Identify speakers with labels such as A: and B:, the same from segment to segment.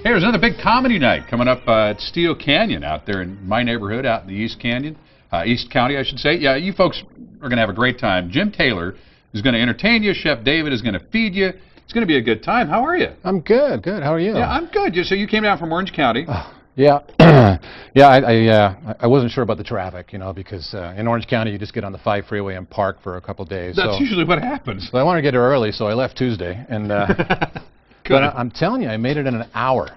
A: Hey, there's another big comedy night coming up at Steele Canyon out there in my neighborhood out in the East Canyon, East County, I should say. Yeah, you folks are going to have a great time. Jim Taylor is going to entertain you. Chef David is going to feed you. It's going to be a good time. How are you?
B: I'm good. Good. How are you?
A: Yeah, I'm good. So you came down from Orange County.
B: Yeah. Yeah, I wasn't sure about the traffic, you know, because in Orange County you just get on the 5 freeway and park for a couple days.
A: That's usually what happens.
B: So I wanted to get here early, so I left Tuesday. And but I'm telling you, I made it in an hour.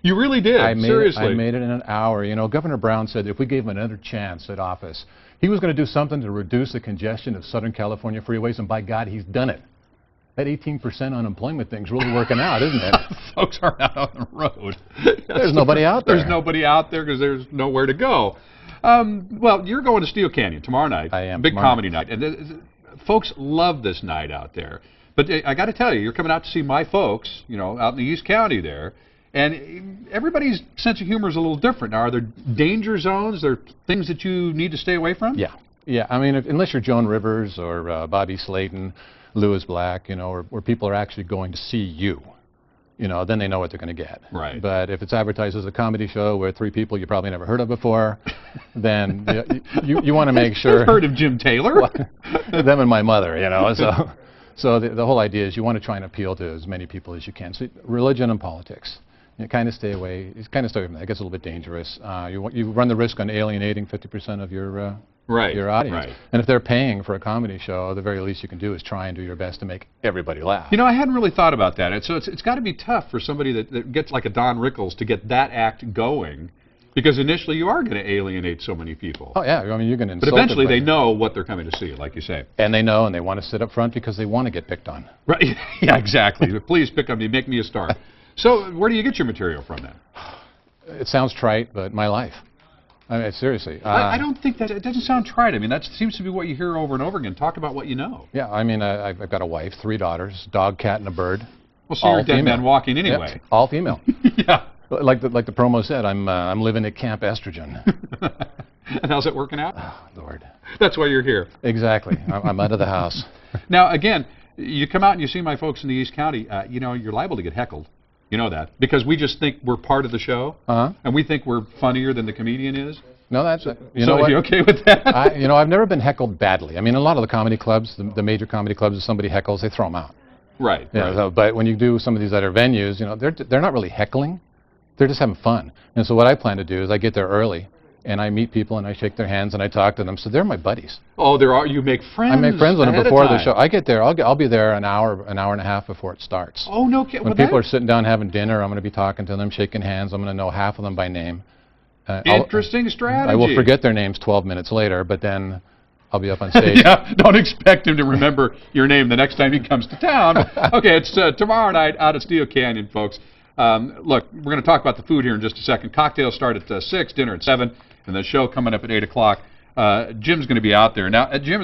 A: You really did? Seriously?
B: I made it in an hour. You know, Governor Brown said if we gave him another chance at office, he was going to do something to reduce the congestion of Southern California freeways, and by God, he's done it. That 18% unemployment thing's really working out, isn't it?
A: Folks aren't out on the road.
B: There's nobody out there.
A: There's nobody out there because there's nowhere to go. Well, you're going to Steele Canyon tomorrow night.
B: I am.
A: Big comedy night. And folks love this night out there. But I got to tell you, you're coming out to see my folks, you know, out in the East County there. And everybody's sense of humor is a little different. Now, are there danger zones? Are there things that you need to stay away from?
B: Yeah. Yeah. I mean, unless you're Joan Rivers or Bobby Slayton, Lewis Black, you know, where people are actually going to see you, you know, then they know what they're going to get.
A: Right.
B: But if it's advertised as a comedy show where 3 people you probably never heard of before, then you want to make sure.
A: I've heard of Jim Taylor.
B: Them and my mother, you know. So the whole idea is you want to try and appeal to as many people as you can. So religion and politics. You kind of stay away. You kind of stay away from that. It gets a little bit dangerous. You run the risk on alienating 50% of your audience.
A: Right.
B: And if they're paying for a comedy show, the very least you can do is try and do your best to make everybody laugh.
A: You know, I hadn't really thought about that. So it's got to be tough for somebody that gets like a Don Rickles to get that act going, because initially you are going to alienate so many people.
B: Oh yeah, I mean you're going to insult.
A: But eventually they know what they're coming to see, like you say.
B: And they know, and they want to sit up front because they want to get picked on.
A: Right. Yeah, exactly. Please pick on me, make me a star. So where do you get your material from then?
B: It sounds trite, but my life. I mean, seriously.
A: I don't think that, it doesn't sound trite. I mean, that seems to be what you hear over and over again. Talk about what you know.
B: Yeah, I mean, I've got a wife, 3 daughters, dog, cat, and a bird.
A: Well, so you're a dead man walking anyway.
B: Yep, all female.
A: Yeah.
B: Like the promo said, I'm living at Camp Estrogen.
A: And how's it working out?
B: Oh, Lord.
A: That's why you're here.
B: Exactly. I'm out of the house.
A: Now, again, you come out and you see my folks in the East County, you know, you're liable to get heckled. You know that. Because we just think we're part of the show. And we think we're funnier than the comedian is.
B: No, that's
A: you know what? You okay with that?
B: You know, I've never been heckled badly. I mean, a lot of the comedy clubs, the major comedy clubs, if somebody heckles, they throw them out.
A: Right.
B: Yeah,
A: right.
B: So, but when you do some of these other venues, you know, they're not really heckling. They're just having fun. And so what I plan to do is I get there early, and I meet people, and I shake their hands, and I talk to them. So they're my buddies.
A: Oh, you make friends.
B: I make friends with them before the show. I get there. I'll be there an hour and a half before it starts.
A: Oh, no kidding.
B: When people are sitting down having dinner, I'm going to be talking to them, shaking hands. I'm going to know half of them by name.
A: Interesting strategy.
B: I will forget their names 12 minutes later, but then I'll be up on stage.
A: Yeah, don't expect him to remember your name the next time he comes to town. Okay, it's tomorrow night out at Steele Canyon, folks. Look, we're going to talk about the food here in just a second. Cocktails start at 6, dinner at 7, and the show coming up at 8 o'clock. Jim's going to be out there. Now, Jim,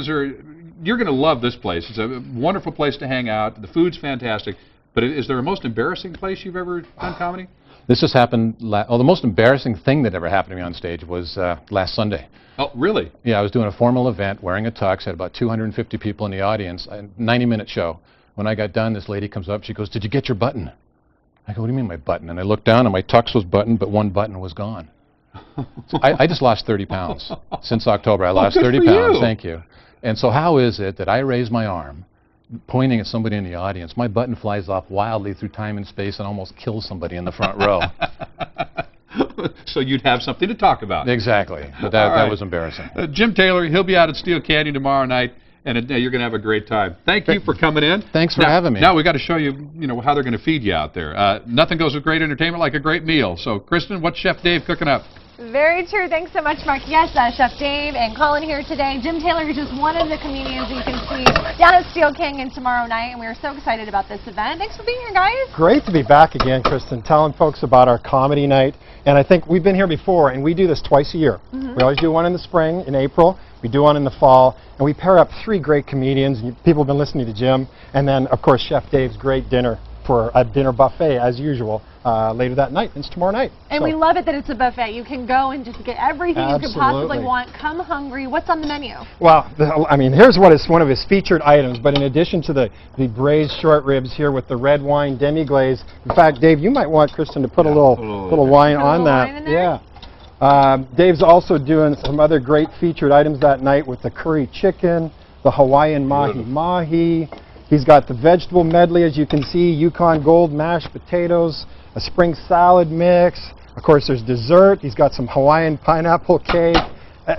A: you're going to love this place. It's a wonderful place to hang out. The food's fantastic. But is there a most embarrassing place you've ever done comedy?
B: This just happened, the most embarrassing thing that ever happened to me on stage was last Sunday.
A: Oh, really?
B: Yeah, I was doing a formal event, wearing a tux, had about 250 people in the audience, a 90-minute show. When I got done, this lady comes up, she goes, "Did you get your button?" I go, "What do you mean my button?" And I looked down, and my tux was buttoned, but one button was gone. So I just lost 30 pounds since October. I lost 30 pounds, thank you. And so how is it that I raise my arm, pointing at somebody in the audience, my button flies off wildly through time and space and almost kills somebody in the front row?
A: So you'd have something to talk about.
B: Exactly. But that was embarrassing.
A: Jim Taylor, he'll be out at Steele Canyon tomorrow night, and you're going to have a great time. Thank you for coming in.
B: Thanks for having me.
A: Now we got to show you, how they're going to feed you out there. Nothing goes with great entertainment like a great meal. So, Kristen, what's Chef Dave cooking up?
C: Very true. Thanks so much, Mark. Yes, Chef Dave and Colin here today. Jim Taylor is just one of the comedians you can see down at Steele Canyon tomorrow night, and we are so excited about this event. Thanks for being here, guys.
D: Great to be back again, Kristen, telling folks about our comedy night. And I think we've been here before, and we do this twice a year. We always do one in the spring, in April. We do one in the fall, and we pair up 3 great comedians. People have been listening to Jim, and then, of course, Chef Dave's great dinner for a dinner buffet, as usual, later that night. It's tomorrow night.
C: And
D: So-
C: we love it that it's a buffet. You can go and just get everything you could possibly
D: Absolutely.
C: want. Come hungry. What's on the menu?
D: Well, I mean, here's what is one of his featured items, but in addition to the braised short ribs here with the red wine demi-glaze, in fact, Dave, you might want Kristen to put a little wine
C: Put a
D: on
C: little
D: that.
C: wine in there?
D: Yeah. Dave's also doing some other great featured items that night with the curry chicken, the Hawaiian mahi-mahi. He's got the vegetable medley, as you can see, Yukon Gold mashed potatoes, a spring salad mix. Of course, there's dessert. He's got some Hawaiian pineapple cake.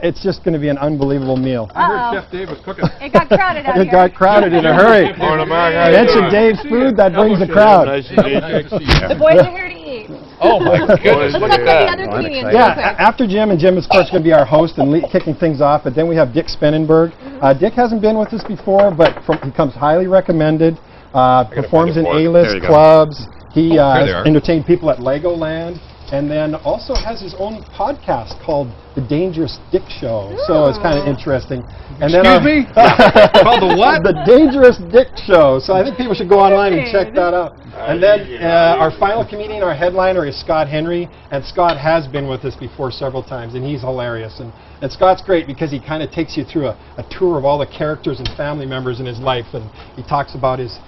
D: It's just going to be an unbelievable meal.
A: I heard
C: Uh-oh.
A: Chef Dave was cooking.
C: It got crowded out
D: It
C: here.
D: got crowded in a hurry.
E: Morning, Mark. How you
D: Mention
E: doing?
D: Dave's food, that brings the crowd.
E: Nice to meet you.
C: The boys are here to eat.
B: Oh my goodness!
C: Let's
B: Look
C: talk
B: at
C: about the
B: that.
C: other
B: Oh, I'm
C: comedians.
B: excited.
C: real
D: Yeah,
C: quick.
D: after Jim, and Jim is, of course, going to be our host and kicking things off, but then we have Dick Spenenberg. Dick hasn't been with us before, but he comes highly recommended, performs in A-list clubs. He
A: there they are.
D: has entertained people at Legoland, and then also has his own podcast called The Dangerous Dick Show. So it's kind of interesting. And then
A: Excuse me? Called the what?
D: The Dangerous Dick Show. So I think people should go online and check that out. And then our final comedian, our headliner, is Scott Henry. And Scott has been with us before several times, and he's hilarious. And Scott's great because he kind of takes you through a tour of all the characters and family members in his life. And he talks about his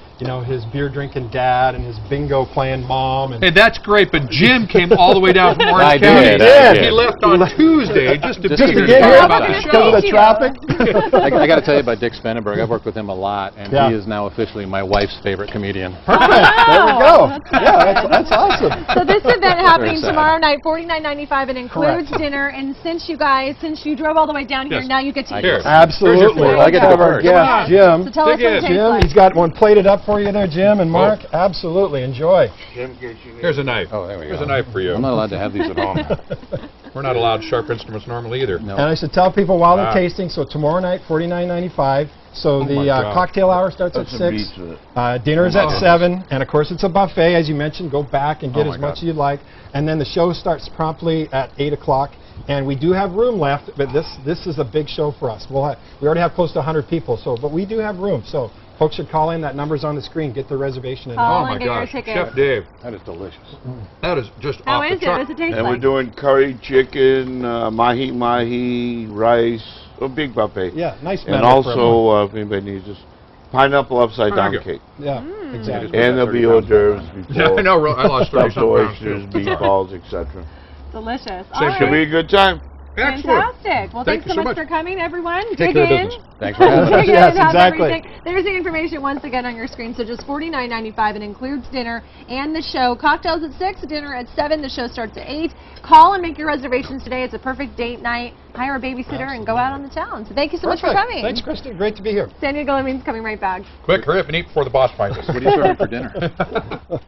D: beer drinking dad and his bingo playing mom. And
A: Hey, that's great, but Jim came all the way down from
B: I
A: Orange County.
B: did, I did.
A: He left on Tuesday just to be
B: Just
A: here
B: to
A: to
B: get
A: talk
B: here
A: about the
C: because
A: show.
D: of the traffic.
B: I got to tell you about Dick Spenenberg. I've worked with him a lot, and
D: Yeah.
B: he is now officially my wife's favorite comedian.
D: Perfect. There we go.
C: That's
D: Yeah, that's awesome.
C: So this event happening
B: sad.
C: tomorrow night, $49.95. It includes
D: Correct.
C: dinner. And since you drove all the way down here,
A: Yes.
C: now you get to eat.
A: Here.
D: Absolutely.
A: Here's your
B: food. I get to
D: Have
B: go
D: our
B: first.
D: guest,
A: Come on.
D: Jim.
C: So tell us
A: Dig
C: what it
A: in.
C: tastes
D: Jim,
C: like.
D: he's got one plated up for you there, Jim and Mark. Absolutely. Enjoy.
A: Here's a knife.
B: Oh, there we go.
A: Here's a knife for you.
B: I'm not allowed to have these at home.
A: We're not allowed sharp instruments normally either.
B: No.
D: And I should tell people while they're
A: Wow.
D: tasting, so tomorrow night, $49.95. So
A: my
D: the
A: God.
D: cocktail hour starts at 6. Dinner is at 7. And of course, it's a buffet. As you mentioned, go back and get
B: Oh my
D: as much
B: God.
D: as you'd like. And then the show starts promptly at 8 o'clock. And we do have room left, but this is a big show for us. We already have close to 100 people, but we do have room. So folks should call in. That number's on the screen. Get the reservation in.
C: Call
A: Oh my
C: and get your
A: gosh,
C: ticket.
A: Chef Dave,
B: That is delicious.
A: that is just
C: How
A: off
C: is
A: the
C: it? What
A: chart.
C: does it taste
E: And
C: like?
E: we're doing curry chicken, mahi-mahi, rice, a big buffet.
D: Yeah, nice
E: And
D: menu for everyone.
E: also, if anybody needs this, pineapple upside down
A: Thank you.
E: cake.
D: Yeah, exactly.
E: And there'll be hors d'oeuvres
A: Yeah, I
E: before.
A: know. I lost 30
E: Stuffed
A: something pounds
E: oysters,
A: too.
E: beef balls, etc.
C: Delicious.
A: Same
C: All
E: Should be
C: right.
E: a good time.
A: Excellent.
C: Fantastic. Well,
A: Thank
C: thanks
A: you
C: so
A: so
C: much
A: much.
C: for coming, everyone.
A: Take
C: Dig
A: care of
C: in.
A: business.
B: Thanks for having us.
C: Dig in
D: Yes,
C: and have
D: exactly.
C: everything. There's the information once again on your screen. So just $49.95. It includes dinner and the show. Cocktails at 6, dinner at 7. The show starts at 8. Call and make your reservations today. It's a perfect date night. Hire a babysitter and go out on the town. So thank you so much for
D: Perfect.
C: coming.
D: Thanks, Kristen. Great to be here.
C: San Diego Levine's coming right back.
A: Quick, hurry up and eat before the boss finds us.
B: What are you serving for dinner?